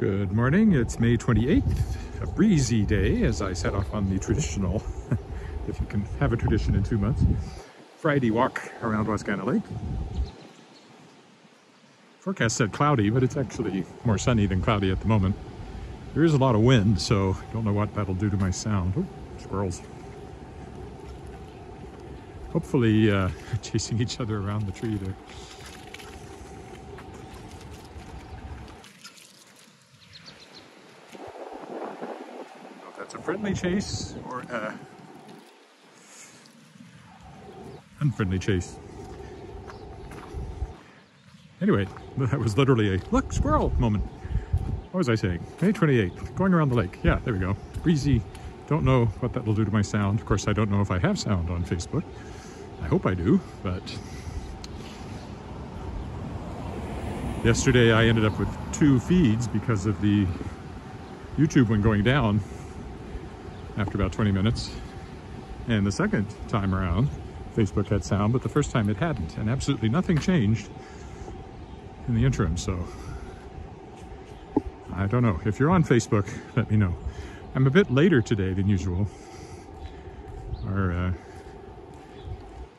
Good morning, it's May 28th, a breezy day as I set off on the traditional, if you can have a tradition in 2 months, Friday walk around Wascana Lake. Forecast said cloudy, but it's actually more sunny than cloudy at the moment. There is a lot of wind, so I don't know what that'll do to my sound. Oh, squirrels. Hopefully chasing each other around the tree there. That's a friendly chase or unfriendly chase. Anyway, that was literally a look squirrel moment. What was I saying? May 28th, going around the lake. Yeah, there we go. Breezy. Don't know what that will do to my sound. Of course, I don't know if I have sound on Facebook. I hope I do, but yesterday I ended up with 2 feeds because of the YouTube one going down after about 20 minutes. And the second time around, Facebook had sound, but the first time it hadn't, and absolutely nothing changed in the interim, so I don't know. If you're on Facebook, let me know. I'm a bit later today than usual. Our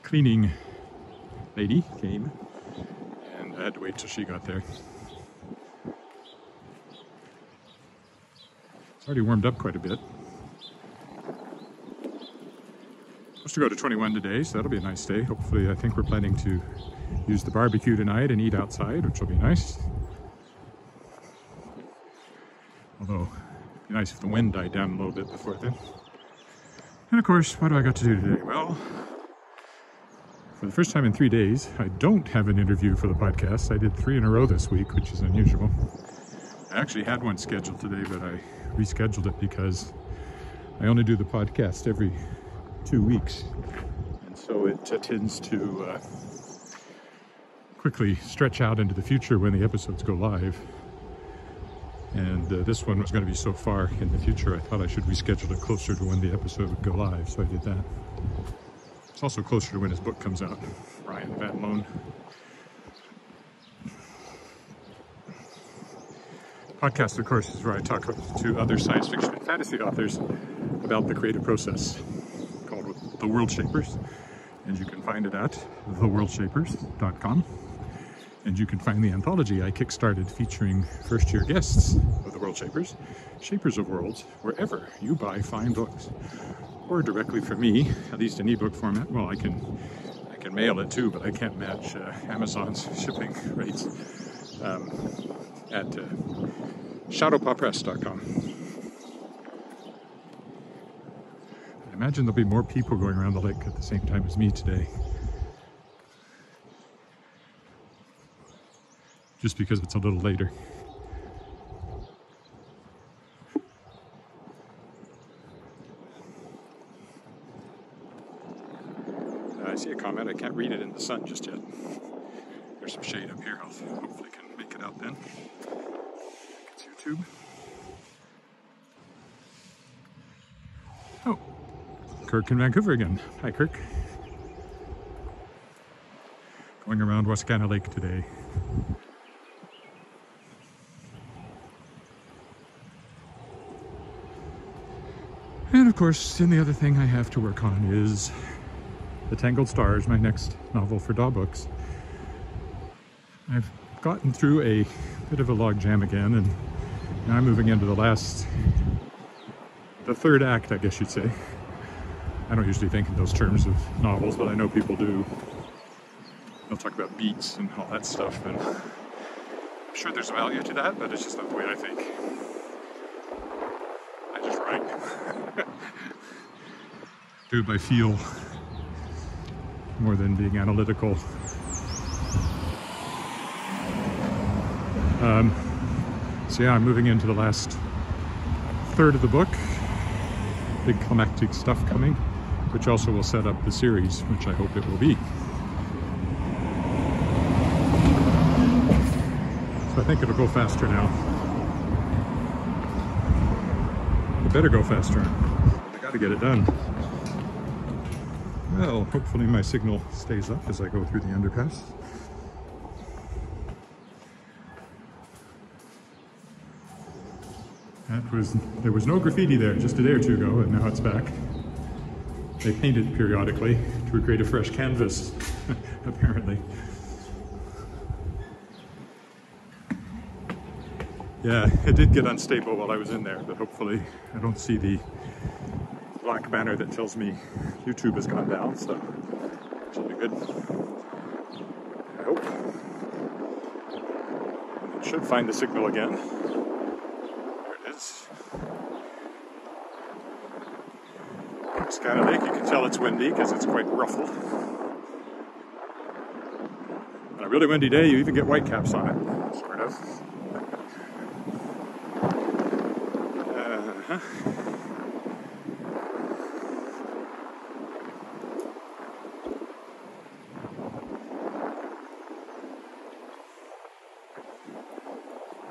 cleaning lady came, and I had to wait till she got there. It's already warmed up quite a bit. Supposed to go to 21 today, so that'll be a nice day. Hopefully, I think we're planning to use the barbecue tonight and eat outside, which will be nice. Although, it'd be nice if the wind died down a little bit before then. And of course, what do I got to do today? Well, for the first time in 3 days, I don't have an interview for the podcast. I did 3 in a row this week, which is unusual. I actually had one scheduled today, but I rescheduled it because I only do the podcast every 2 weeks. And so it tends to quickly stretch out into the future when the episodes go live. And this one was going to be so far in the future, I thought I should reschedule it closer to when the episode would go live, so I did that. It's also closer to when his book comes out, Ryan Van Loan. Podcast, of course, is where I talk to other science fiction and fantasy authors about the creative process, called The World Shapers. And you can find it at theworldshapers.com. And you can find the anthology I kickstarted featuring first-year guests of the World Shapers, Shapers of Worlds, wherever you buy fine books. Or directly from me, at least in ebook format. Well, I can mail it too, but I can't match Amazon's shipping rates at shadowpawpress.com. I imagine there'll be more people going around the lake at the same time as me today. Just because it's a little later. I see a comment. I can't read it in the sun just yet. There's some shade up here. I'll hopefully can make it out then. It's YouTube. Oh, Kirk in Vancouver again. Hi, Kirk. Going around Wascana Lake today. And of course, the other thing I have to work on is The Tangled Stars, my next novel for DAW Books. I've gotten through a bit of a log jam again, and now I'm moving into the third act, I guess you'd say. I don't usually think in those terms of novels, but I know people do. They'll talk about beats and all that stuff, and I'm sure there's value to that, but it's just not the way I think. I just write. Do it by feel more than being analytical. So yeah, I'm moving into the last third of the book. Big climactic stuff coming, which also will set up the series, which I hope it will be. So I think it'll go faster now. It better go faster. I gotta get it done. Well, hopefully my signal stays up as I go through the underpass. There was no graffiti there just a day or two ago, and now it's back. They paint it periodically to recreate a fresh canvas, apparently. Yeah, it did get unstable while I was in there, but hopefully I don't see the black banner that tells me YouTube has gone down, so it should be good. I hope. It should find the signal again. There it is. Wascana Lake, you can tell it's windy because it's quite ruffled. On a really windy day, you even get white caps on it, sort of.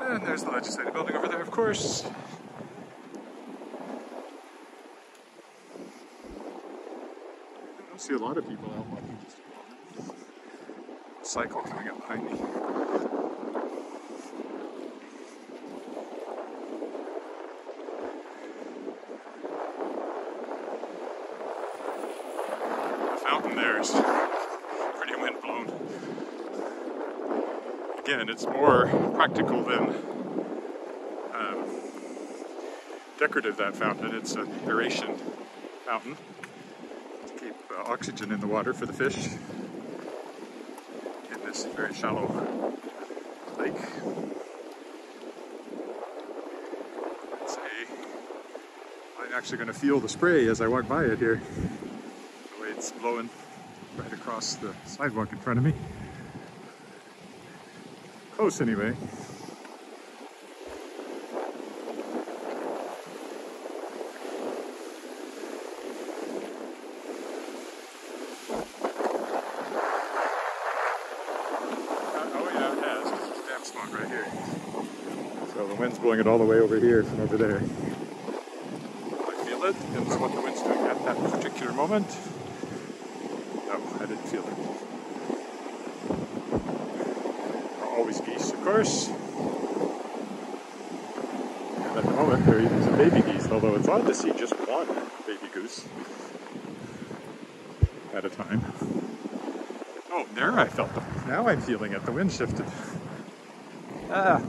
And there's the legislative building over there, of course. I don't see a lot of people out walking just a moment. Cycle coming up behind me. The fountain there is pretty windblown. Again, it's more practical than decorative, that fountain. It's an aeration fountain to keep oxygen in the water for the fish in this very shallow lake. I'm actually going to feel the spray as I walk by it here, the way it's blowing right across the sidewalk in front of me. Close anyway. Oh yeah, it has. There's a damp spot right here. So the wind's blowing it all the way over here from over there. I feel it, and it's what the wind's doing at that particular moment. No, I didn't feel it. Always geese, of course. And at the moment there is a baby geese, although it's odd to see just one baby goose at a time. Oh, there I felt them. Now I'm feeling it. The wind shifted. Ah,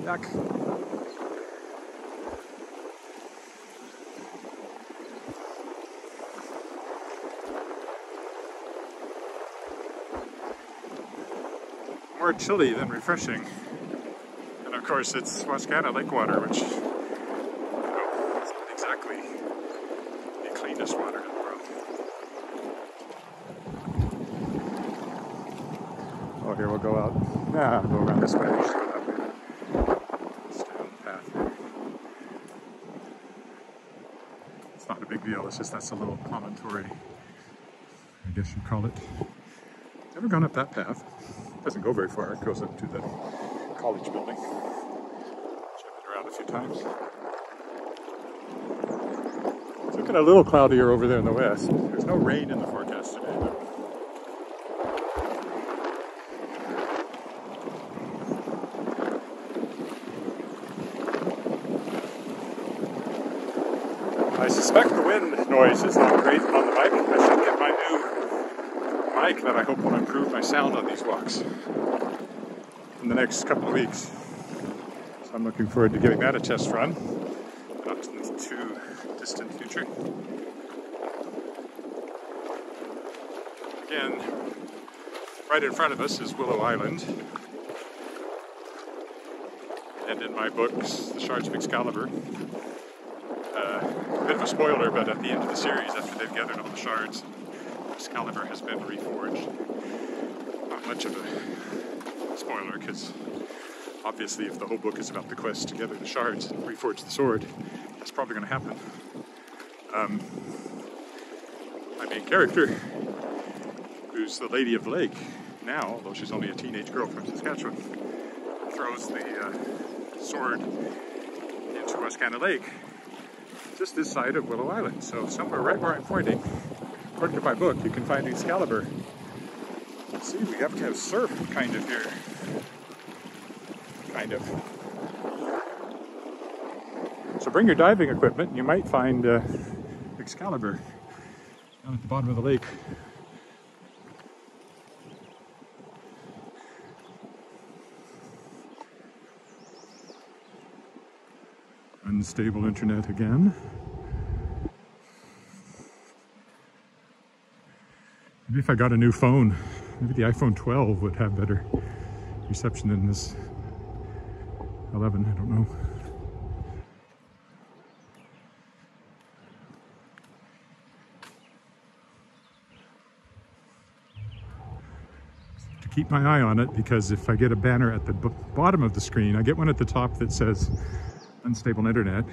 yuck. More chilly than refreshing. And of course it's Wascana Lake water, which is not exactly the cleanest water in the world. Oh, here we'll go out. Nah, go around this way. Let's stay on the path here. It's not a big deal, it's just that's a little promontory, I guess you'd call it. Never gone up that path. It doesn't go very far. It goes up to the college building. I've been around a few times. It's looking a little cloudier over there in the west. There's no rain in the forecast today, though. I suspect the wind noise is not great on the bike. I should get my new mic that I hope will improve my sound on these walks in the next couple of weeks. So I'm looking forward to giving that a test run, not in the too distant future. Again, right in front of us is Willow Island, and in my books, The Shards of Excalibur. A bit of a spoiler, but at the end of the series, after they've gathered all the shards, Excalibur has been reforged. Not much of a spoiler, because obviously if the whole book is about the quest to gather the shards and reforge the sword, that's probably going to happen. My main character, who's the Lady of the Lake now, although she's only a teenage girl from Saskatchewan, throws the sword into Wascana Lake, just this side of Willow Island. So somewhere right where I'm pointing, according to my book, you can find Excalibur. See, we have to have surf kind of here. Kind of. So bring your diving equipment, and you might find Excalibur down at the bottom of the lake. Unstable internet again. Maybe if I got a new phone, maybe the iPhone 12 would have better reception than this 11, I don't know. To keep my eye on it, because if I get a banner at the bottom of the screen, I get one at the top that says unstable internet.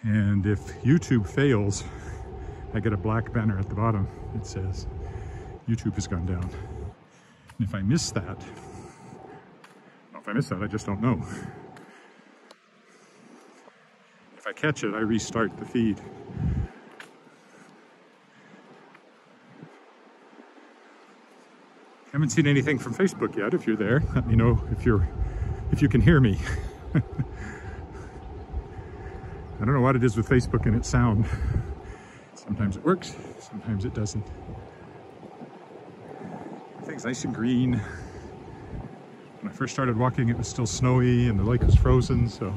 And if YouTube fails, I get a black banner at the bottom that says YouTube has gone down. And if I miss that, I just don't know. If I catch it, I restart the feed. Haven't seen anything from Facebook yet. If you're there, let me know if you can hear me. I don't know what it is with Facebook and its sound. Sometimes it works, sometimes it doesn't. Everything's nice and green. When I first started walking, it was still snowy and the lake was frozen, so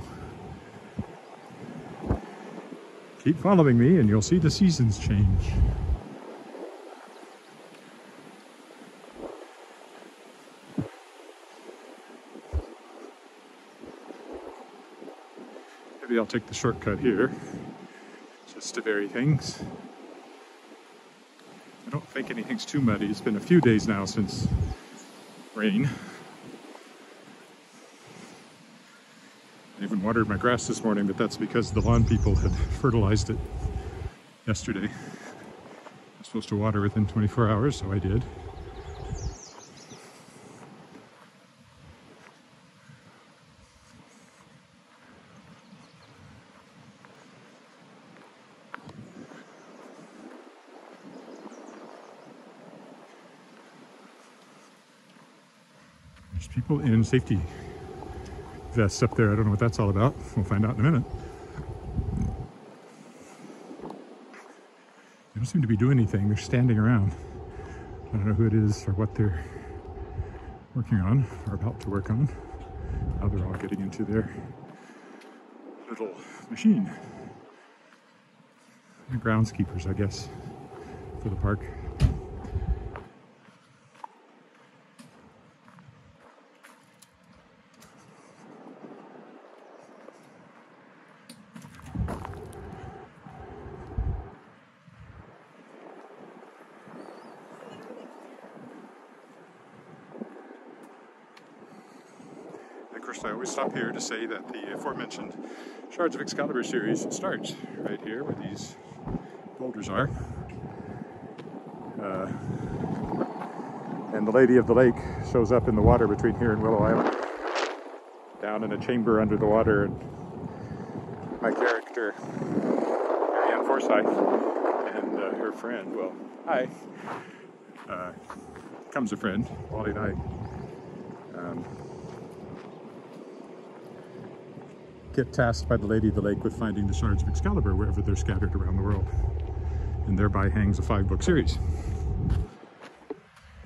keep following me and you'll see the seasons change. Maybe I'll take the shortcut here, just to vary things. I don't think anything's too muddy. It's been a few days now since rain. I even watered my grass this morning, but that's because the lawn people had fertilized it yesterday. I was supposed to water within 24 hours, so I did. There's people in safety vests up there. I don't know what that's all about. We'll find out in a minute. They don't seem to be doing anything. They're standing around. I don't know who it is or what they're working on or about to work on. Now they're all getting into their little machine. The groundskeepers, I guess, for the park. Of course, I always stop here to say that the aforementioned Shards of Excalibur series starts right here where these boulders are. And the Lady of the Lake shows up in the water between here and Willow Island, down in a chamber under the water. And my character, Marianne Forsyth, and her friend, well, hi, comes a friend, Wally and I, get tasked by the Lady of the Lake with finding the Shards of Excalibur wherever they're scattered around the world. And thereby hangs a 5-book series.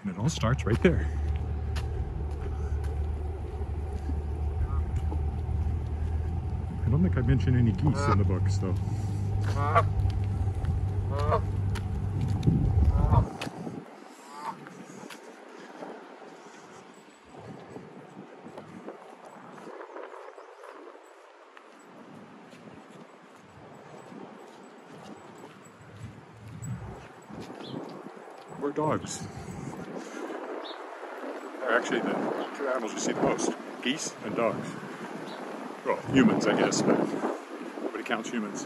And it all starts right there. I don't think I mentioned any geese in the books, though. Or dogs. They're actually the two animals you see the most. Geese and dogs. Well, humans, I guess, but nobody counts humans.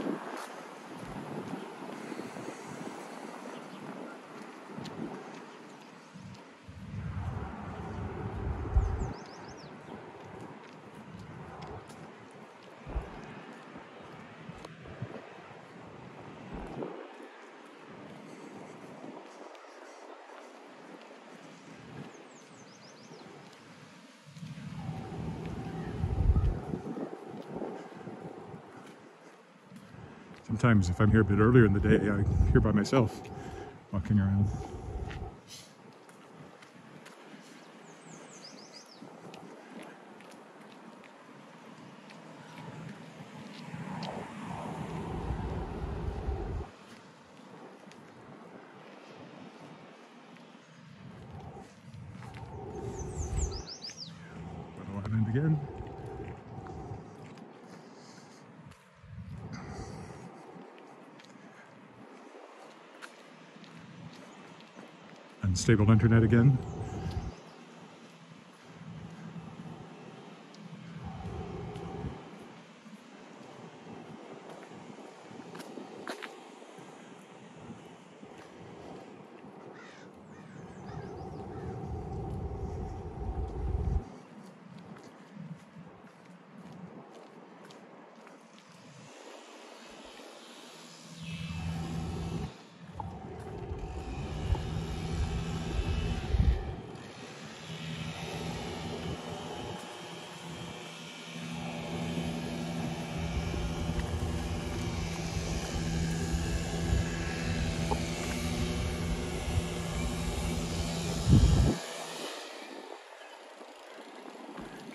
Sometimes if I'm here a bit earlier in the day, I'm here by myself, walking around. Again. Unstable internet again.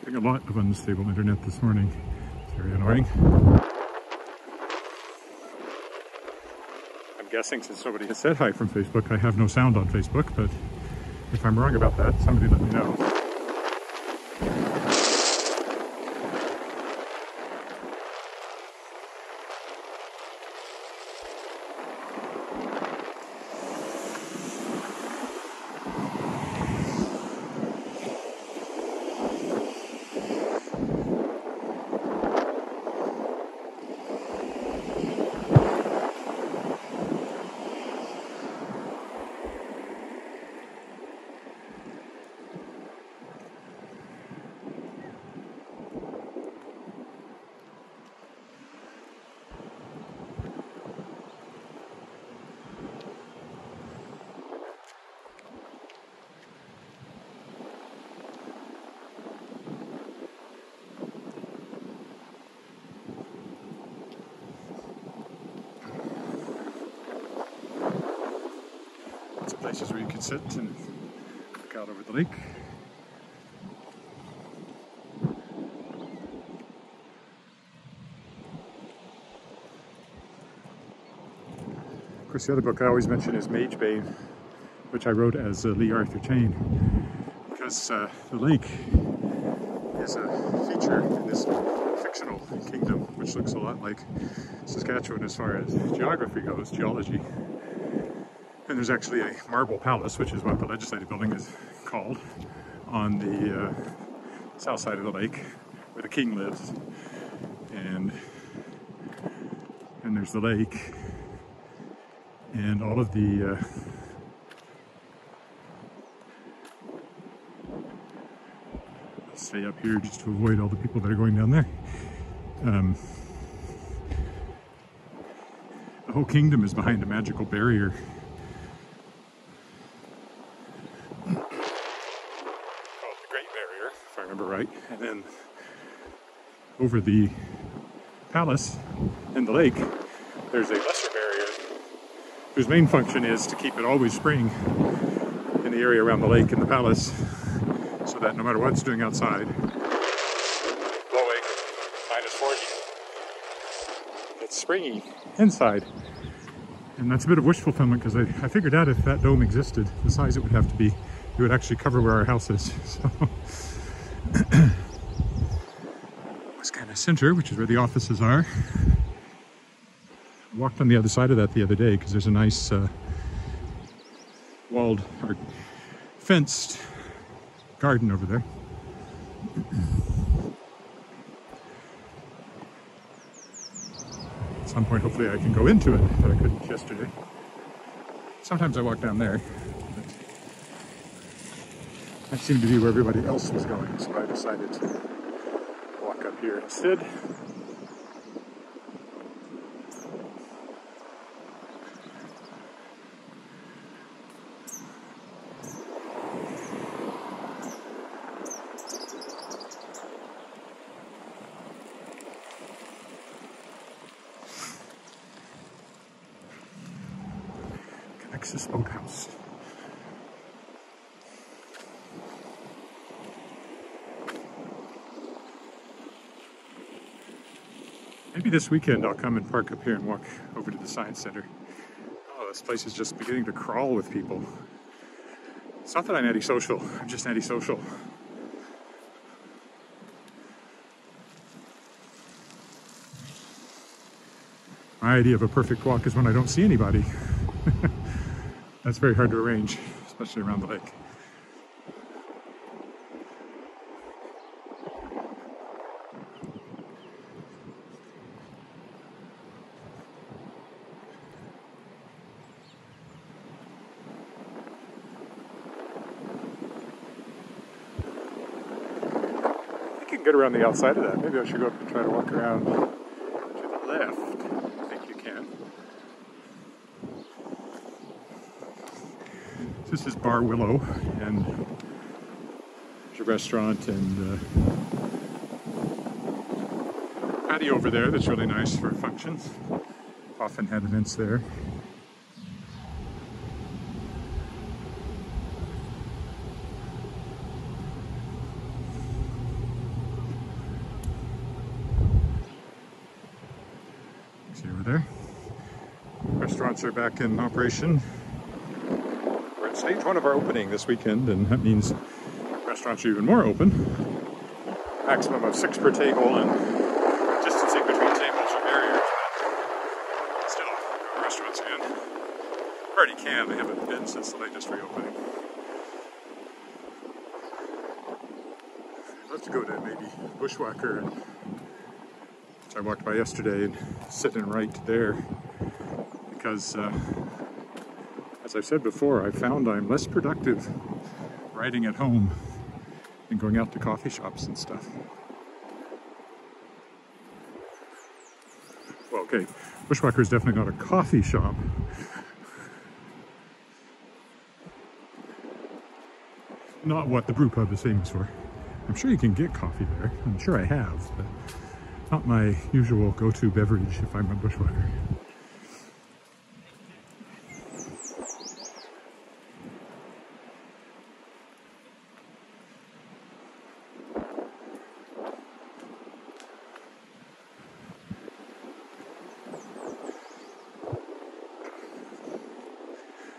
Getting a lot of unstable internet this morning. It's very annoying. I'm guessing since nobody has said hi from Facebook, I have no sound on Facebook, but if I'm wrong about that, somebody let me know. Places where you can sit and look out over the lake. Of course, the other book I always mention is Mage Bay, which I wrote as Lee Arthur Chane, because the lake is a feature in this fictional kingdom, which looks a lot like Saskatchewan as far as geography goes, geology. And there's actually a marble palace, which is what the legislative building is called, on the south side of the lake, where the king lives. And there's the lake, and all of the I'll stay up here just to avoid all the people that are going down there. The whole kingdom is behind a magical barrier. Right, and then over the palace and the lake, there's a lesser barrier whose main function is to keep it always spring in the area around the lake and the palace, so that no matter what's doing outside, blowing -40, it's springy inside. And that's a bit of wish fulfillment, because I figured out if that dome existed, the size it would have to be, it would actually cover where our house is. So Wascana Center, which is where the offices are. I walked on the other side of that the other day because there's a nice walled or fenced garden over there. At some point, hopefully I can go into it, but I couldn't yesterday. Sometimes I walk down there. That seemed to be where everybody else was going, so I decided to walk up here instead. Texas Boathouse. Maybe this weekend I'll come and park up here and walk over to the Science Center. Oh, this place is just beginning to crawl with people. It's not that I'm antisocial, I'm just antisocial. My idea of a perfect walk is when I don't see anybody. That's very hard to arrange, especially around the lake. Get around the outside of that. Maybe I should go up and try to walk around to the left. I think you can. This is Bar Willow, and there's a restaurant and patio over there that's really nice for functions. Often had events there. There. Restaurants are back in operation. We're at stage 1 of our opening this weekend, and that means restaurants are even more open. Maximum of 6 per table, and distancing between tables are barriers, but still, restaurants in. Already can, they haven't been since the latest reopening. I'd love to go to maybe Bushwhacker, which I walked by yesterday, and sitting right there, because as I've said before, I found I'm less productive writing at home than going out to coffee shops and stuff. Well, okay, Bushwhacker is definitely not a coffee shop. Not what the brew pub is famous for. I'm sure you can get coffee there. I'm sure I have, but not my usual go-to beverage if I'm a Bushwhacker.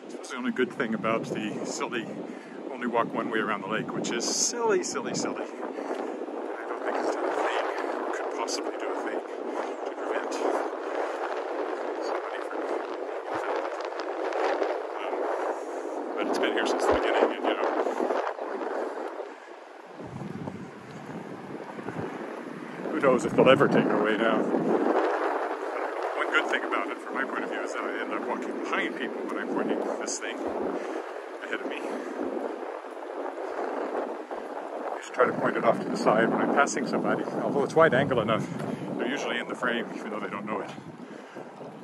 That's the only good thing about the silly only walk one way around the lake, which is silly, silly, silly. Possibly do a thing to prevent somebody from but it's been here since the beginning, and you know, who knows if they'll ever take it away now. One good thing about it, from my point of view, is that I end up walking behind people when I'm pointing this thing ahead of me. Try to point it off to the side when I'm passing somebody. Although it's wide angle enough, they're usually in the frame, even though they don't know it.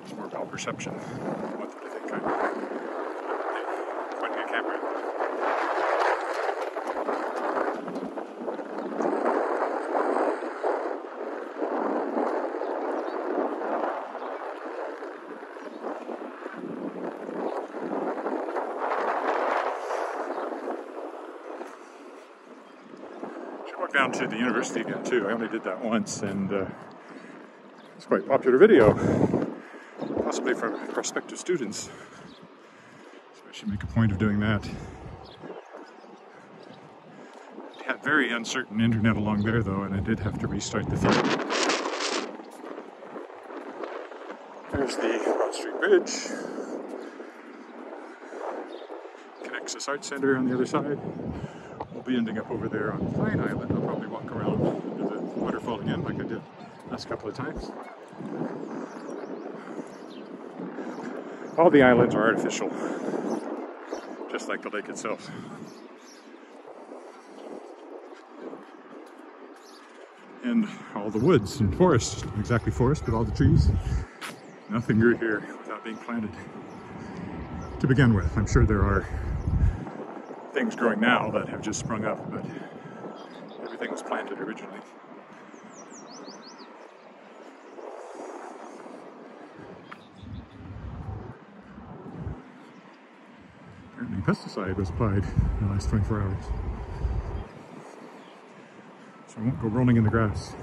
It's more about perception. I want them to think I'm pointing a camera. Down to the university again too. I only did that once, and it's quite a popular video, possibly for prospective students. So I should make a point of doing that. It had very uncertain internet along there though, and I did have to restart the feed. There's the Broad Street Bridge. Connects this art center on the other side. We'll be ending up over there on Pine Island. I'll probably walk around to the waterfall again like I did last couple of times. All the islands are artificial, just like the lake itself. And all the woods and forests, not exactly forest, but all the trees. Nothing grew here without being planted to begin with. I'm sure there are things growing now that have just sprung up, but everything was planted originally. pesticide was applied in the last 24 hours. So I won't go rolling in the grass.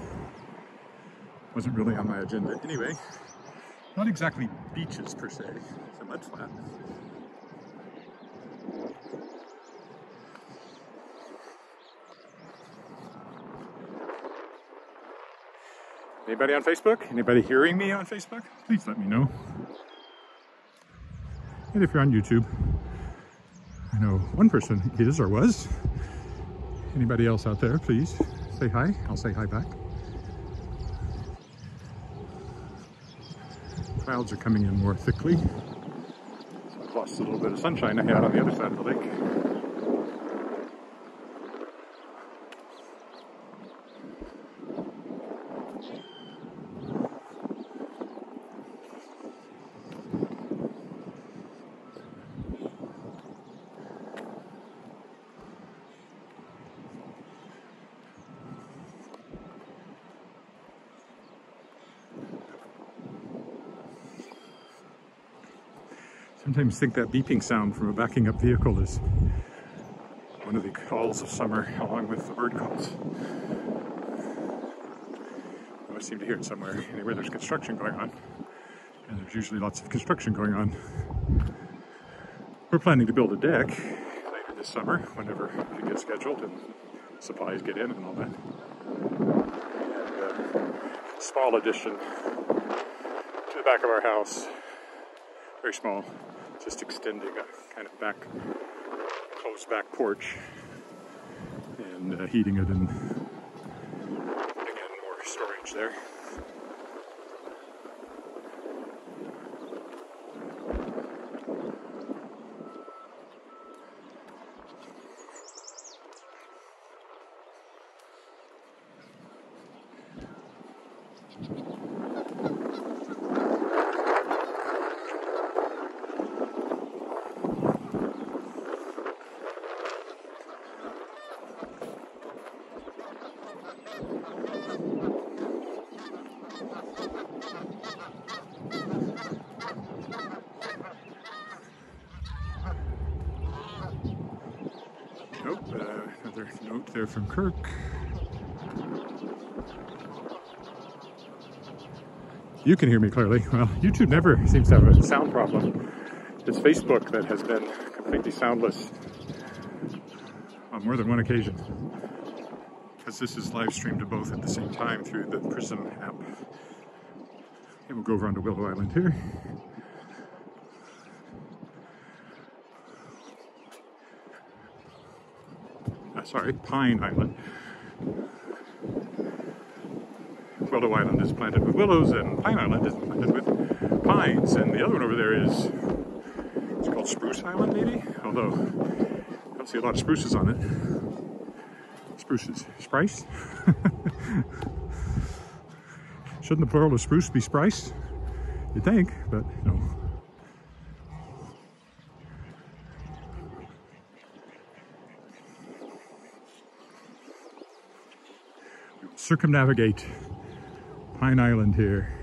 Wasn't really on my agenda anyway. Not exactly beaches per se, it's a mud flat. Anybody on Facebook? Anybody hearing me on Facebook? Please let me know. And if you're on YouTube, I know one person is or was. Anybody else out there, please say hi. I'll say hi back. Clouds are coming in more thickly. So I've lost a little bit of sunshine I had on the other side of the lake. Sometimes think that beeping sound from a backing up vehicle is one of the calls of summer, along with the bird calls. I always seem to hear it somewhere, anywhere there's construction going on. And there's usually lots of construction going on. We're planning to build a deck later this summer, whenever it gets scheduled and supplies get in and all that. And small addition to the back of our house. Very small, just extending a kind of closed back porch and heating it and putting in more storage there. Another note there from Kirk. You can hear me clearly. Well, YouTube never seems to have a sound problem. It's Facebook that has been completely soundless on more than one occasion. Because this is live streamed to both at the same time through the Prism app. Okay, we'll go over onto Willow Island here. Sorry, Pine Island. Willow Island is planted with willows and Pine Island is planted with pines. And the other one over there is, it's called Spruce Island maybe? Although, I don't see a lot of spruces on it. Spruces. Sprice? Shouldn't the plural of spruce be sprice? You'd think, but no. Circumnavigate Pine Island here.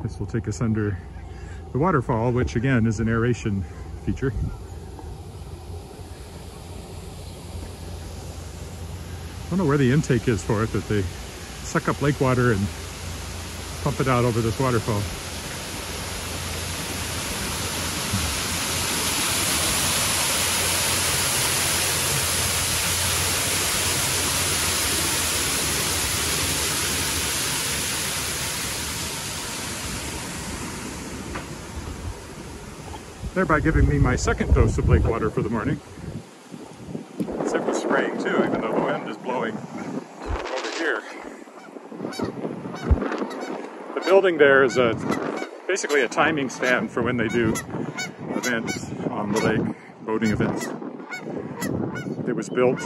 This will take us under the waterfall, which again is an aeration feature. I don't know where the intake is for it, but they suck up lake water and pump it out over this waterfall. Thereby giving me my second dose of lake water for the morning. Except with spraying too, even though the wind is blowing over here. The building there is a basically a timing stand for when they do events on the lake, boating events. It was built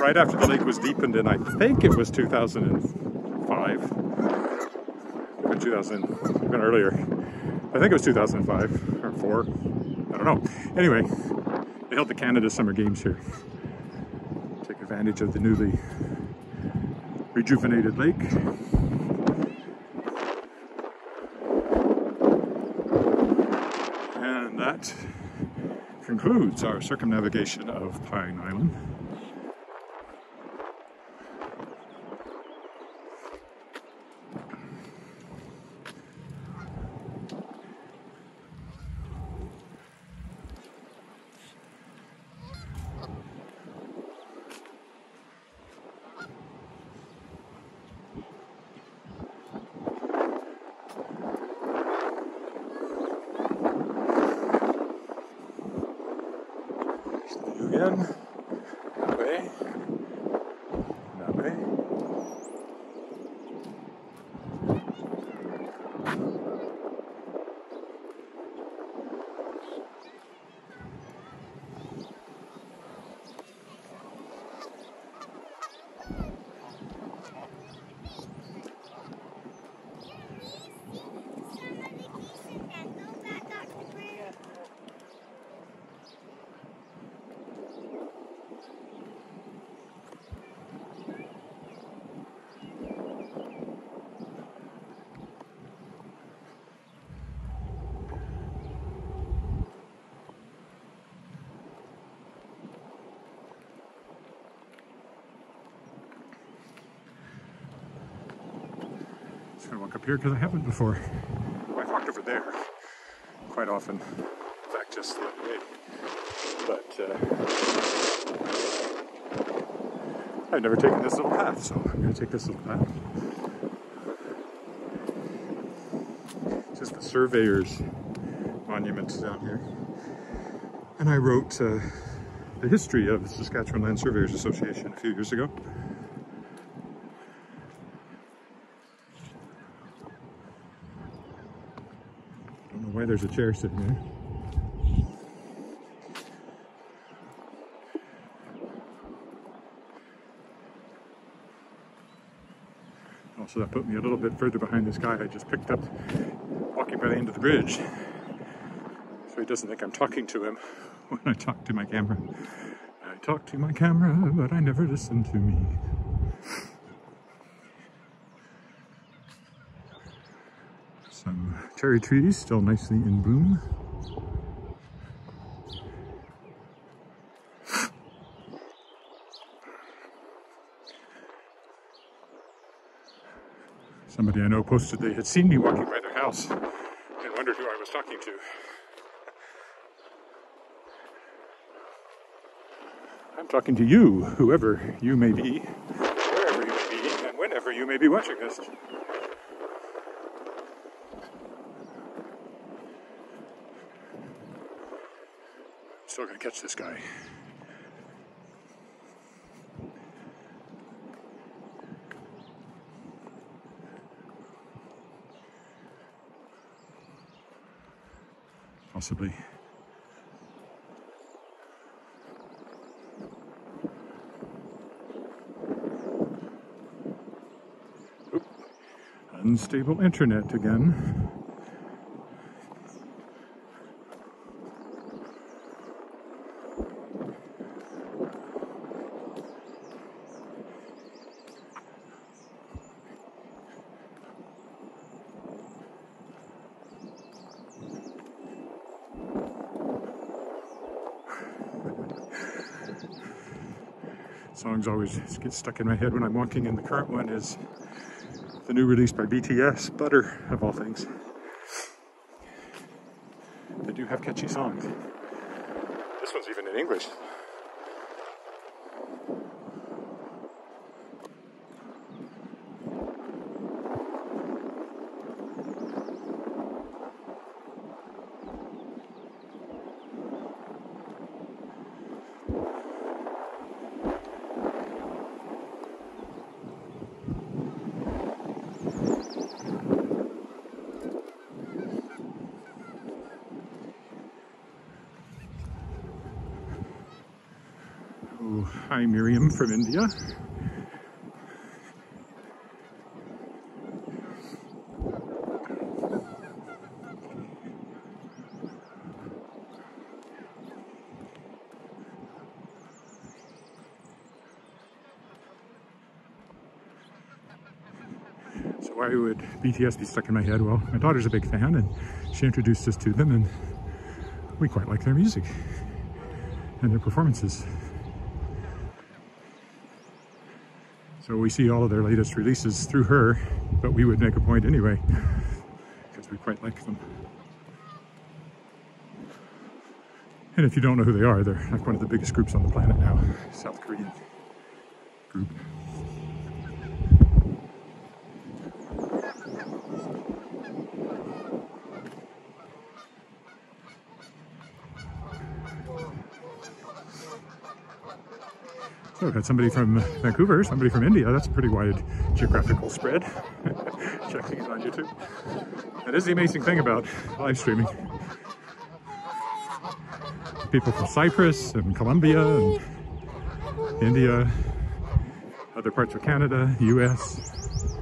right after the lake was deepened in, I think it was 2005, or 2000, even earlier. I think it was 2005 or 4, I don't know. Anyway, they held the Canada Summer Games here. Take advantage of the newly rejuvenated lake. And that concludes our circumnavigation of Pine Island. Again, that way, that way. I'm going to walk up here because I haven't before. I've walked over there quite often. In fact, just the other day. But I've never taken this little path, so I'm going to take this little path. It's just the Surveyor's Monument down here. And I wrote the history of the Saskatchewan Land Surveyors Association a few years ago. Why there's a chair sitting there. Also, that put me a little bit further behind this guy I just picked up walking by the end of the bridge. So he doesn't think I'm talking to him when I talk to my camera. I talk to my camera, but I never listen to me. Some cherry trees still nicely in bloom. Somebody I know posted they had seen me walking by their house and wondered who I was talking to. I'm talking to you, whoever you may be, wherever you may be, and whenever you may be watching this. Still gonna catch this guy. Possibly. Oop. Unstable internet again. Songs always get stuck in my head when I'm walking, and the current one is the new release by BTS, Butter, of all things. They do have catchy songs. This one's even in English. Oh, hi Miriam from India. So why would BTS be stuck in my head? Well, my daughter's a big fan and she introduced us to them, and we quite like their music and their performances. So we see all of their latest releases through her, but we would make a point anyway because we quite like them. And if you don't know who they are, they're like one of the biggest groups on the planet now, South Korean group. So I've had somebody from Vancouver, somebody from India. That's a pretty wide geographical spread. Checking it on YouTube. That is the amazing thing about live streaming. People from Cyprus and Colombia and India, other parts of Canada, US.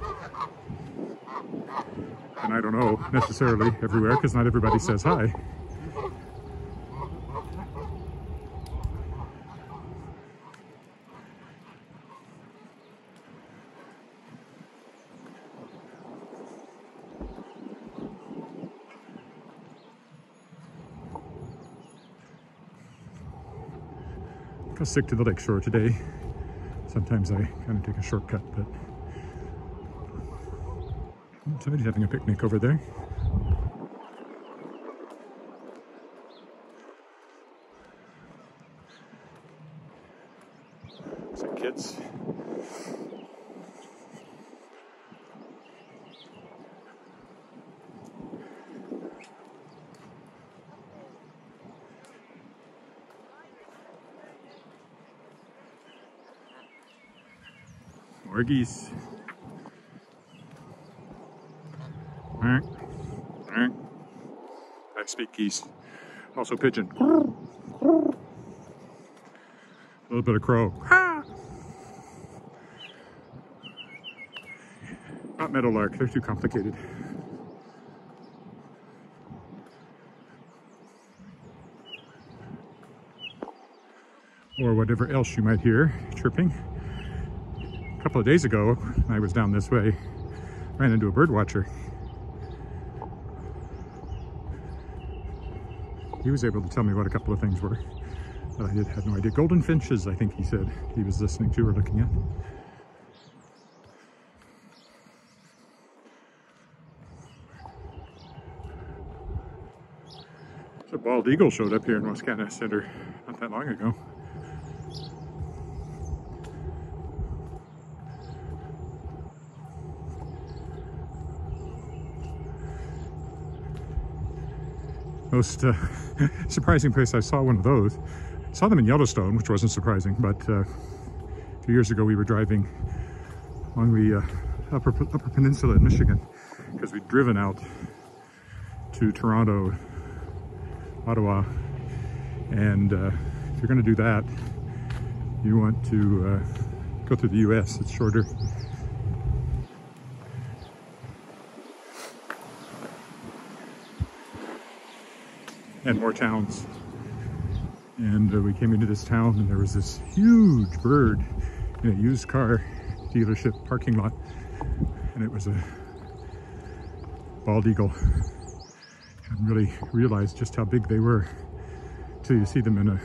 And I don't know necessarily everywhere because not everybody says hi. I'll stick to the lakeshore today. Sometimes I kind of take a shortcut, but somebody's having a picnic over there. Some kids. More geese. I speak geese. Also pigeon. A little bit of crow. Not meadowlark, they're too complicated. Or whatever else you might hear chirping. A couple of days ago, I was down this way, ran into a bird watcher. He was able to tell me what a couple of things were, but I had no idea. Golden finches, I think he said he was listening to or looking at. So a bald eagle showed up here in Wascana Center not that long ago. Most surprising place I saw one of those. I saw them in Yellowstone, which wasn't surprising, but a few years ago we were driving along the upper peninsula in Michigan because we'd driven out to Toronto, Ottawa, and if you're going to do that, you want to go through the US. It's shorter. And more towns. And we came into this town and there was this huge bird in a used car dealership parking lot, and it was a bald eagle. I hadn't really realized just how big they were till you see them in a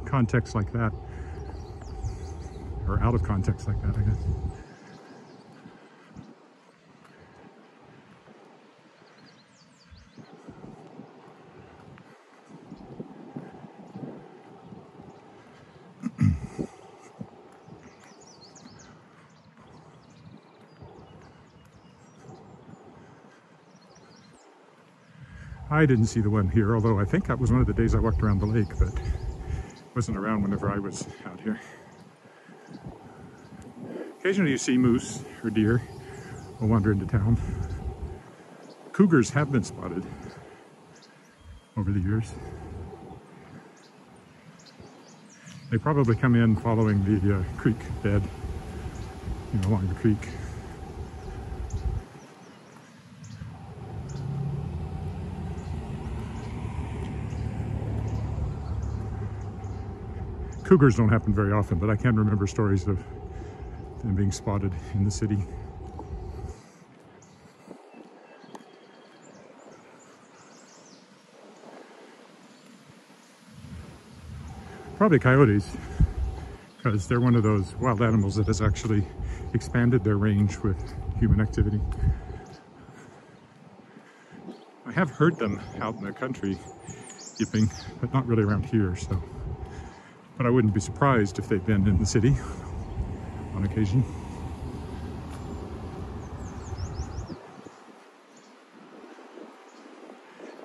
context like that, or out of context like that, I guess. I didn't see the one here, although I think that was one of the days I walked around the lake, but wasn't around whenever I was out here. Occasionally you see moose or deer will wander into town. Cougars have been spotted over the years. They probably come in following the creek bed, you know, along the creek. Cougars don't happen very often, but I can remember stories of them being spotted in the city. Probably coyotes, because they're one of those wild animals that has actually expanded their range with human activity. I have heard them out in the country yipping, but not really around here, so. But I wouldn't be surprised if they've been in the city on occasion.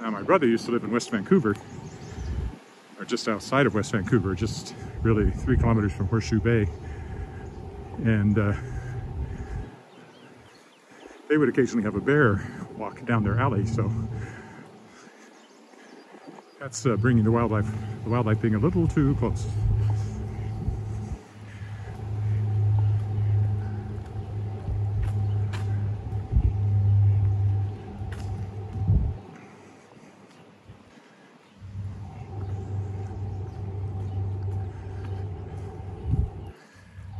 Now, my brother used to live in West Vancouver, or just outside of West Vancouver, just really 3 kilometers from Horseshoe Bay. And they would occasionally have a bear walk down their alley, so that's bringing the wildlife being a little too close.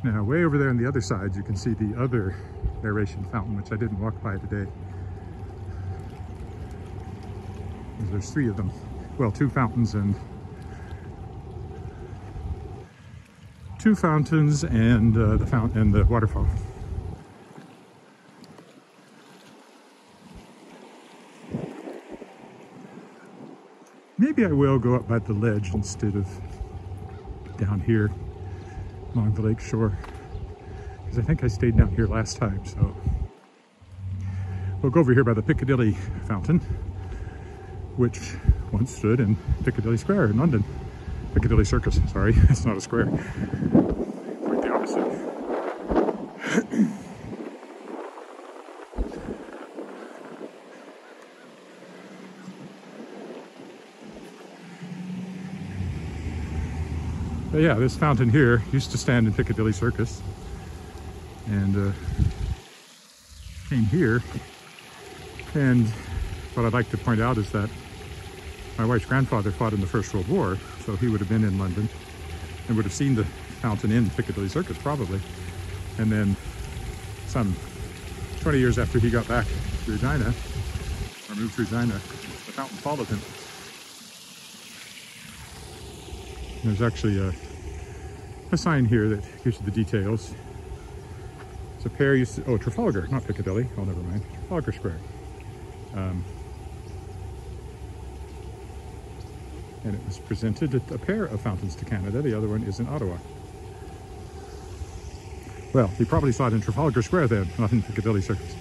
Now, way over there on the other side, you can see the other aeration fountain, which I didn't walk by today. There's 3 of them. Well, 2 fountains and 2 fountains and the fountain and the waterfall. Maybe I will go up by the ledge instead of down here along the lake shore, because I think I stayed down here last time. So we'll go over here by the Piccadilly Fountain, which once stood in Piccadilly Square in London. Piccadilly Circus, sorry, it's not a square. Quite the opposite. But yeah, this fountain here used to stand in Piccadilly Circus, and came here. And what I'd like to point out is that my wife's grandfather fought in the First World War, so he would have been in London and would have seen the fountain in Piccadilly Circus probably. And then some 20 years after he got back to Regina, or moved to Regina, the fountain followed him. There's actually a sign here that gives you the details. It's a pair used to, oh, Trafalgar, not Piccadilly, oh, never mind, Trafalgar Square. And it was presented a pair of fountains to Canada. The other one is in Ottawa. Well, you probably saw it in Trafalgar Square then, not in Piccadilly Circus.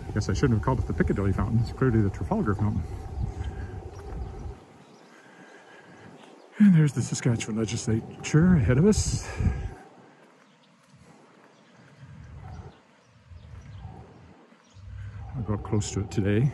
I guess I shouldn't have called it the Piccadilly Fountain. It's clearly the Trafalgar Fountain. And there's the Saskatchewan legislature ahead of us. I'll go up close to it today.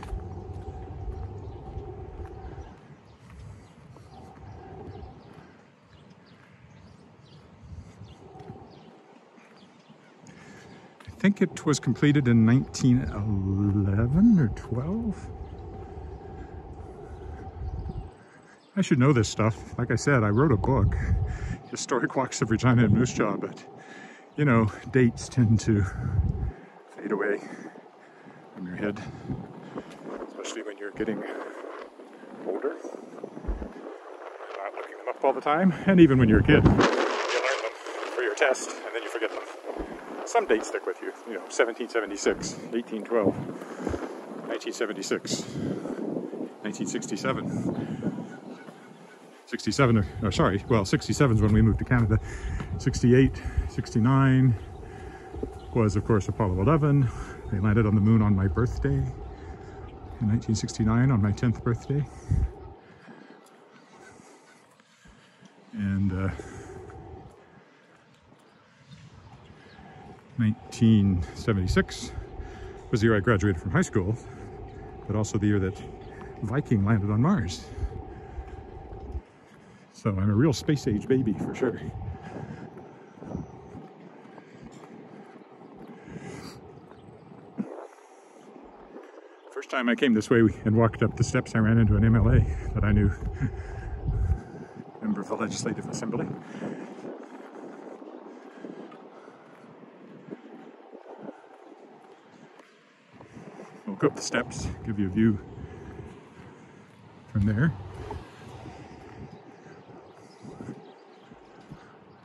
I think it was completed in 1911 or 12. I should know this stuff. Like I said, I wrote a book, Historic Walks of Regina and Moose Jaw, but you know, dates tend to fade away from your head, especially when you're getting older. You're not looking them up all the time, and even when you're a kid, you learn them for your test, and then you forget them. Some dates stick with you, you know, 1776, 1812, 1976, 1967. 67, or sorry, well, 67 is when we moved to Canada. 68, 69 was, of course, Apollo 11. They landed on the moon on my birthday in 1969, on my 10th birthday. And 1976 was the year I graduated from high school, but also the year that Viking landed on Mars. So I'm a real space age baby for sure. First time I came this way and walked up the steps, I ran into an MLA that I knew, member of the Legislative Assembly. We'll go up the steps, give you a view from there.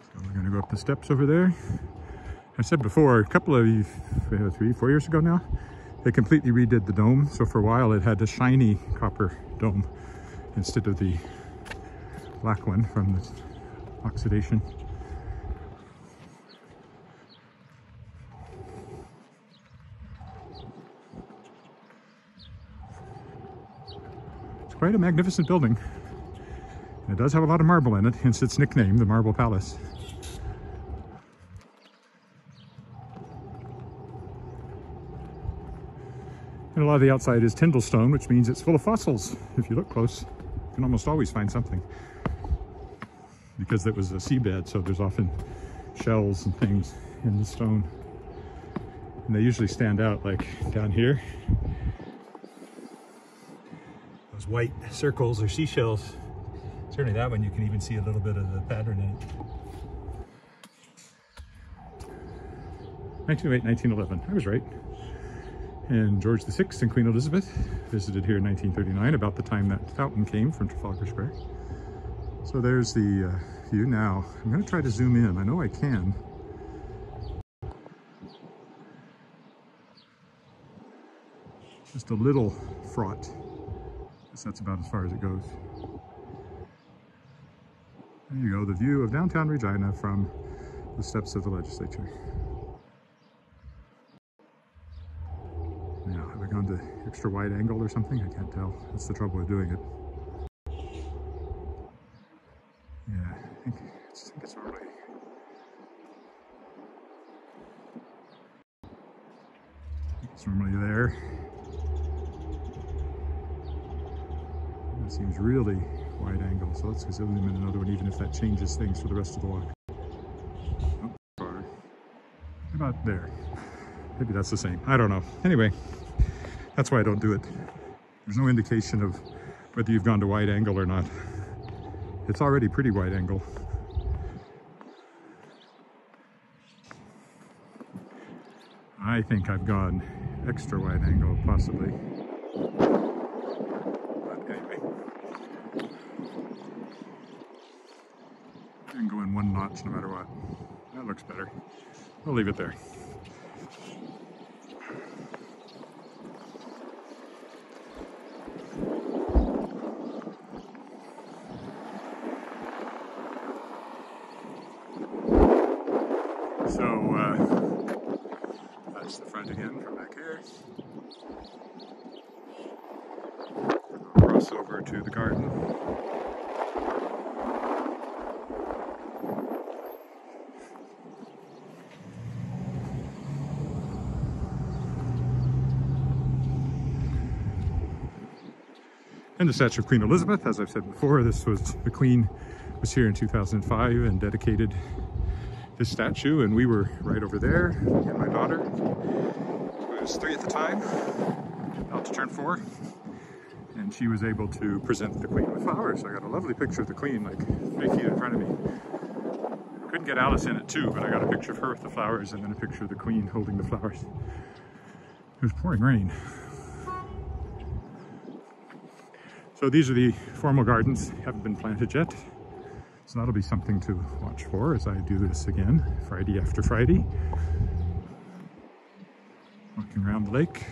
So we're going to go up the steps over there. I said before, a couple of 3-4 years ago now, they completely redid the dome. So for a while it had a shiny copper dome instead of the black one from the oxidation. It's quite a magnificent building. It does have a lot of marble in it, hence its nickname, the Marble Palace. And a lot of the outside is Tyndall stone, which means it's full of fossils. If you look close, you can almost always find something. Because it was a seabed, so there's often shells and things in the stone. And they usually stand out, like down here. Those white circles are seashells. Certainly that one, you can even see a little bit of the pattern in it. 1908, 1911, I was right. And George VI and Queen Elizabeth visited here in 1939, about the time that fountain came from Trafalgar Square. So there's the view. Now, I'm going to try to zoom in. I know I can. Just a little fraught. I guess that's about as far as it goes. There you go, the view of downtown Regina from the steps of the legislature. Now, have I gone to extra wide angle or something? I can't tell. That's the trouble with doing it. Yeah, I think it's normally... It's normally there. That seems really wide angle, so let's zoom in another one, even if that changes things for the rest of the walk. Oh, far. About there. Maybe that's the same. I don't know. Anyway, that's why I don't do it. There's no indication of whether you've gone to wide angle or not. It's already pretty wide angle. I think I've gone extra wide angle, possibly. But anyway. I can go in one notch no matter what. That looks better. I'll leave it there. That's the front again from back here. I'll cross over to the garden. And the statue of Queen Elizabeth, as I've said before, the Queen was here in 2005 and dedicated this statue, and we were right over there, and my daughter, who was 3 at the time, about to turn 4, and she was able to present the Queen with flowers. I got a lovely picture of the Queen, like 3 feet in front of me. Couldn't get Alice in it too, but I got a picture of her with the flowers and then a picture of the Queen holding the flowers. It was pouring rain. So these are the formal gardens, haven't been planted yet. So that'll be something to watch for as I do this again, Friday after Friday. Walking around the lake.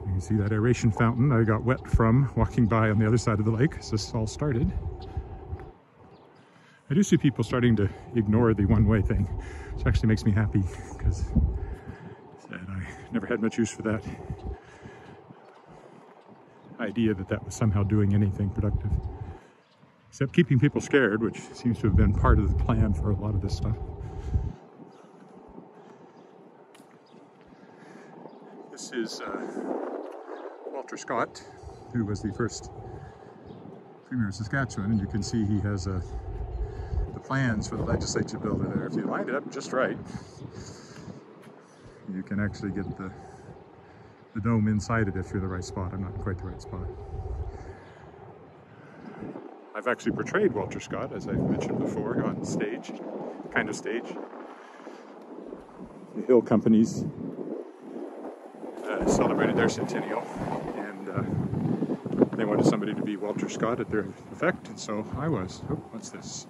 You can see that aeration fountain I got wet from walking by on the other side of the lake as this all started. I do see people starting to ignore the one-way thing, which actually makes me happy because I never had much use for that idea that that was somehow doing anything productive. except keeping people scared, which seems to have been part of the plan for a lot of this stuff. This is Walter Scott, who was the first Premier of Saskatchewan, and you can see he has the plans for the legislature building there. If you line it up just right, you can actually get the dome inside it if you're the right spot. I'm not quite the right spot. I've actually portrayed Walter Scott, as I've mentioned before, on stage, kind of stage. The Hill Companies celebrated their centennial, and they wanted somebody to be Walter Scott at their effect, and so I was. Oh, what's this?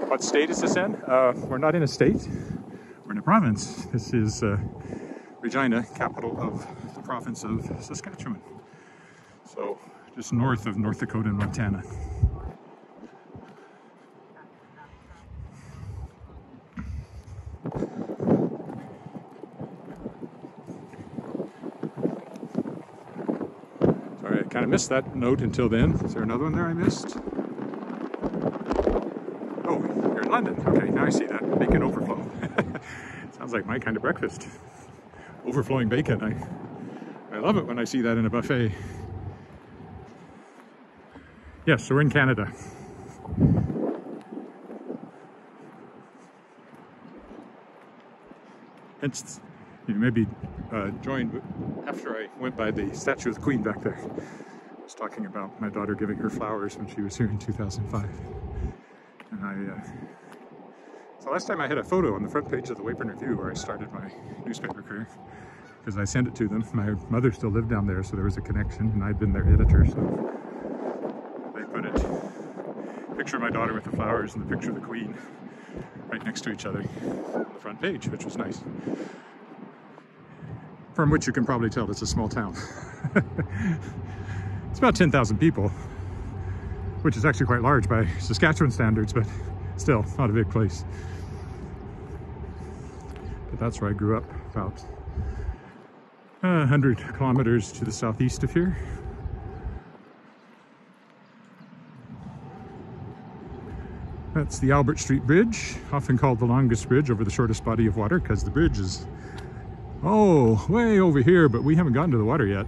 What state is this in? We're not in a state. We're in a province. This is Regina, capital of the province of Saskatchewan. So just north of North Dakota and Montana. Sorry, I kind of missed that note until then. Is there another one there I missed? Oh, you're in London. Okay, now I see that. Bacon overflow. Sounds like my kind of breakfast. Overflowing bacon. I love it when I see that in a buffet. Yes, so we're in Canada. It's, you maybe joined after I went by the statue of the Queen back there. I was talking about my daughter giving her flowers when she was here in 2005. And so last time I had a photo on the front page of the Weyburn Review where I started my newspaper career, because I sent it to them. My mother still lived down there, so there was a connection, and I'd been their editor, so they put it, picture of my daughter with the flowers and the picture of the Queen right next to each other on the front page, which was nice. From which you can probably tell it's a small town. It's about 10,000 people, which is actually quite large by Saskatchewan standards, but still not a big place. But that's where I grew up, about 100 kilometers to the southeast of here. That's the Albert Street Bridge, often called the longest bridge over the shortest body of water, because the bridge is, oh, way over here, but we haven't gotten to the water yet.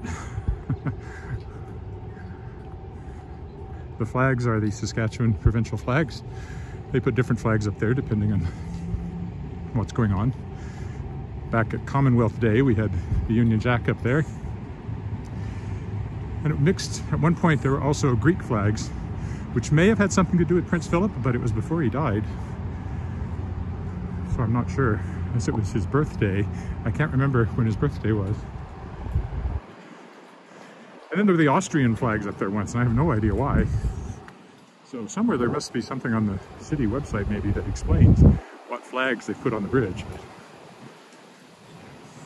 The flags are the Saskatchewan provincial flags. They put different flags up there depending on what's going on. Back at Commonwealth Day, we had the Union Jack up there. And it mixed, at one point there were also Greek flags, which may have had something to do with Prince Philip, but it was before he died. So I'm not sure, unless it was his birthday. I can't remember when his birthday was. And then there were the Austrian flags up there once, and I have no idea why. So somewhere there must be something on the city website maybe that explains what flags they put on the bridge.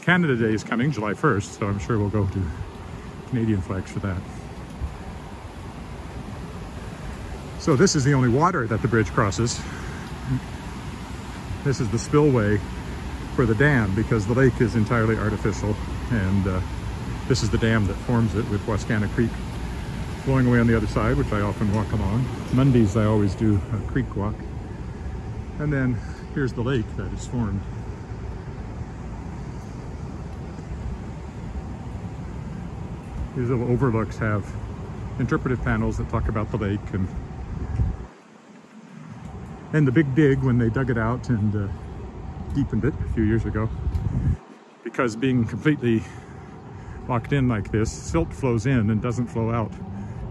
Canada Day is coming, July 1st, so I'm sure we'll go to Canadian flags for that. So this is the only water that the bridge crosses. This is the spillway for the dam, because the lake is entirely artificial, and this is the dam that forms it, with Wascana Creek flowing away on the other side, which I often walk along. Mondays I always do a creek walk. And then here's the lake that is formed. These little overlooks have interpretive panels that talk about the lake and the big dig when they dug it out and deepened it a few years ago. Because being completely locked in like this, silt flows in and doesn't flow out.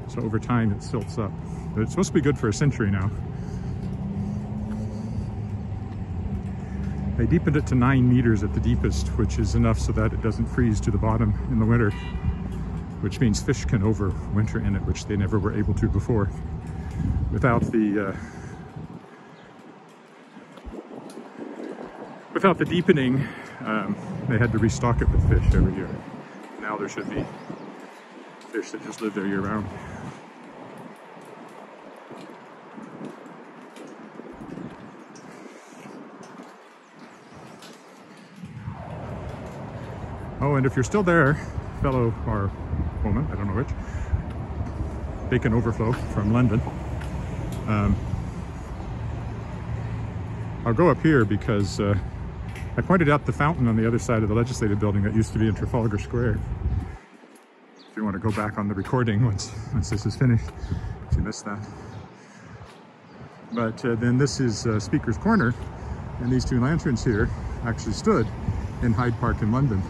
So over time it silts up. But it's supposed to be good for a century now. They deepened it to 9 meters at the deepest, which is enough so that it doesn't freeze to the bottom in the winter, which means fish can overwinter in it, which they never were able to before. Without the deepening, they had to restock it with fish every year. Now there should be fish that just live there year round. Oh, and if you're still there, fellow or woman, I don't know which, vacant overflow from London. I'll go up here because I pointed out the fountain on the other side of the Legislative Building that used to be in Trafalgar Square. If you want to go back on the recording once this is finished, if you missed that. But then this is Speaker's Corner, and these two lanterns here actually stood in Hyde Park in London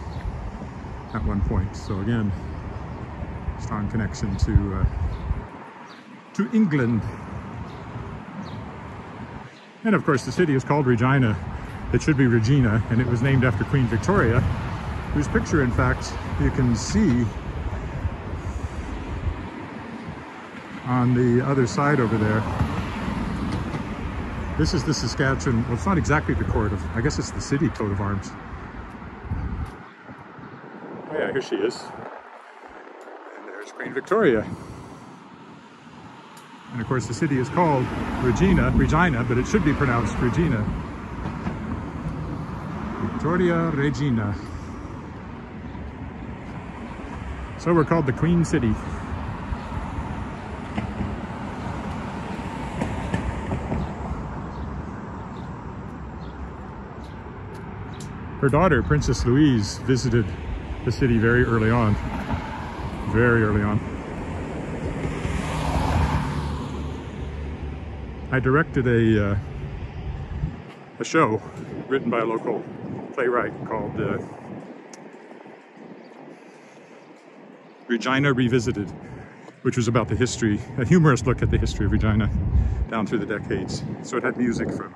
at one point. So again, strong connection to England. And of course the city is called Regina. It should be Regina, and it was named after Queen Victoria, whose picture in fact you can see on the other side over there. This is the Saskatchewan, well, it's not exactly the court of, I guess it's the city coat of arms. Oh yeah, here she is. And there's Queen Victoria. And of course the city is called Regina, but it should be pronounced Regina. Victoria Regina. So we're called the Queen City. Her daughter, Princess Louise, visited the city very early on. Very early on. I directed a show written by a local playwright called Regina Revisited, which was about the history, a humorous look at the history of Regina down through the decades. So it had music from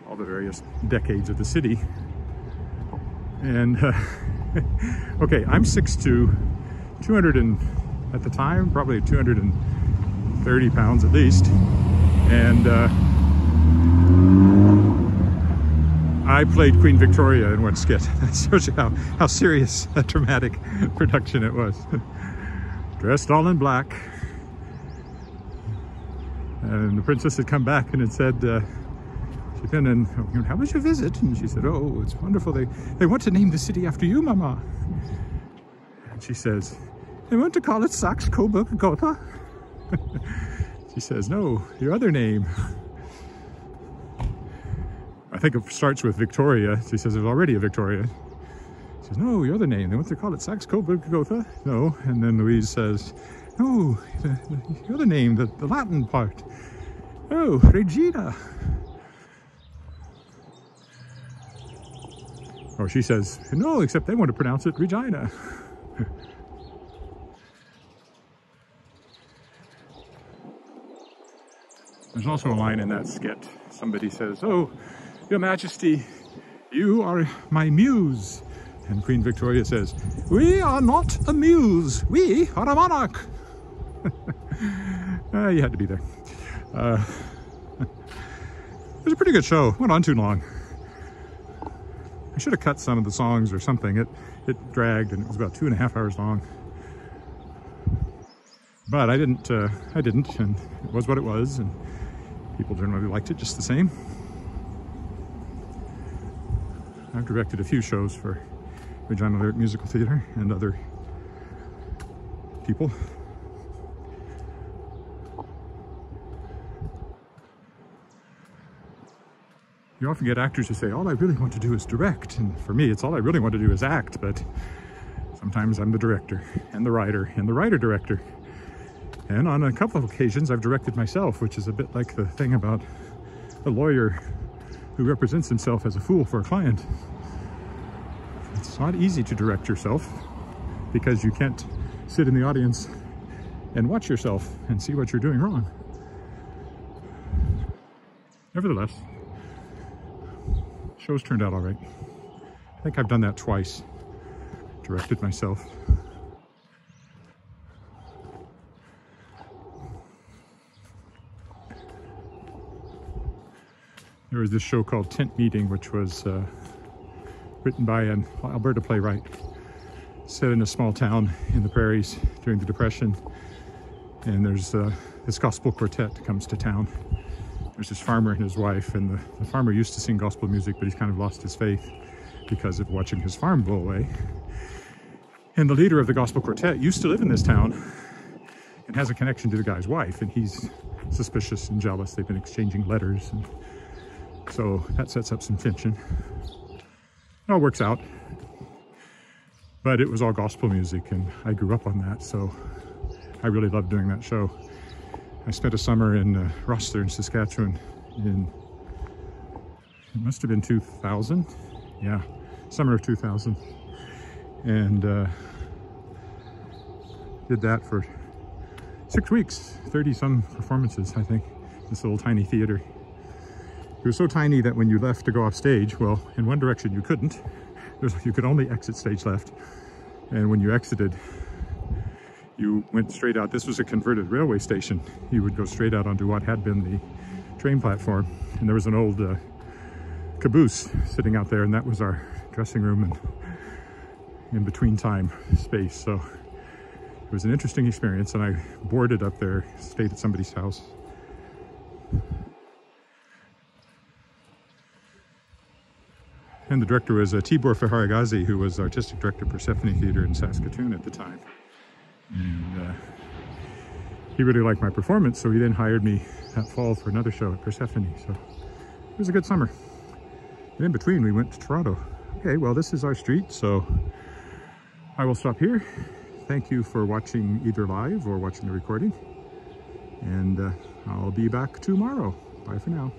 all the various decades of the city. And okay, I'm 6'2", 200 and, at the time, probably 230 pounds at least. And I played Queen Victoria in one skit. That shows you how serious a dramatic production it was. Dressed all in black. And the princess had come back and had said, she'd been in, how was your visit? And she said, oh, it's wonderful. They want to name the city after you, Mama. And she says, they want to call it Saxe-Coburg-Gotha. She says, no, your other name. I think it starts with Victoria. She says, there's already a Victoria. She says, no, your other name. They want to call it Saxe-Coburg-Gotha. No. And then Louise says, no, the other name, the Latin part. Oh, Regina. Oh, she says, no, except they want to pronounce it Regina. There's also a line in that skit. Somebody says, oh, Your Majesty, you are my muse. And Queen Victoria says, we are not a muse, we are a monarch. You had to be there. It was a pretty good show. Went on too long. I should have cut some of the songs or something. It dragged and it was about 2.5 hours long. But I didn't, and it was what it was, and people generally liked it just the same. I've directed a few shows for Regina Lyric Musical Theatre and other people. You often get actors who say, all I really want to do is direct. And for me, it's all I really want to do is act. But sometimes I'm the director and the writer and the writer-director. And on a couple of occasions, I've directed myself, which is a bit like the thing about a lawyer who represents himself as a fool for a client. It's not easy to direct yourself because you can't sit in the audience and watch yourself and see what you're doing wrong. Nevertheless, show's turned out all right. I think I've done that twice, directed myself. There was this show called Tent Meeting, which was written by an Alberta playwright, set in a small town in the prairies during the Depression. And there's this gospel quartet that comes to town. There's this farmer and his wife, and the farmer used to sing gospel music, but he's kind of lost his faith because of watching his farm blow away. And the leader of the gospel quartet used to live in this town, and has a connection to the guy's wife, and he's suspicious and jealous. They've been exchanging letters, and so that sets up some tension. It all works out, but it was all gospel music, and I grew up on that, so I really loved doing that show. I spent a summer in Rossiter in Saskatchewan it must have been 2000, yeah, summer of 2000, and did that for 6 weeks, 30-some performances, I think, this little tiny theater. It was so tiny that when you left to go off stage, well, in one direction you couldn't. You could only exit stage left, and when you exited, you went straight out. This was a converted railway station. You would go straight out onto what had been the train platform, and there was an old caboose sitting out there, and that was our dressing room and in between time space. So it was an interesting experience, and I boarded up there, stayed at somebody's house. And the director was Tibor Faharagazi, who was artistic director of Persephone Theatre in Saskatoon at the time. And he really liked my performance, so he then hired me that fall for another show at Persephone. So it was a good summer. And in between, we went to Toronto. Okay, well, this is our street, so I will stop here. Thank you for watching either live or watching the recording. And I'll be back tomorrow. Bye for now.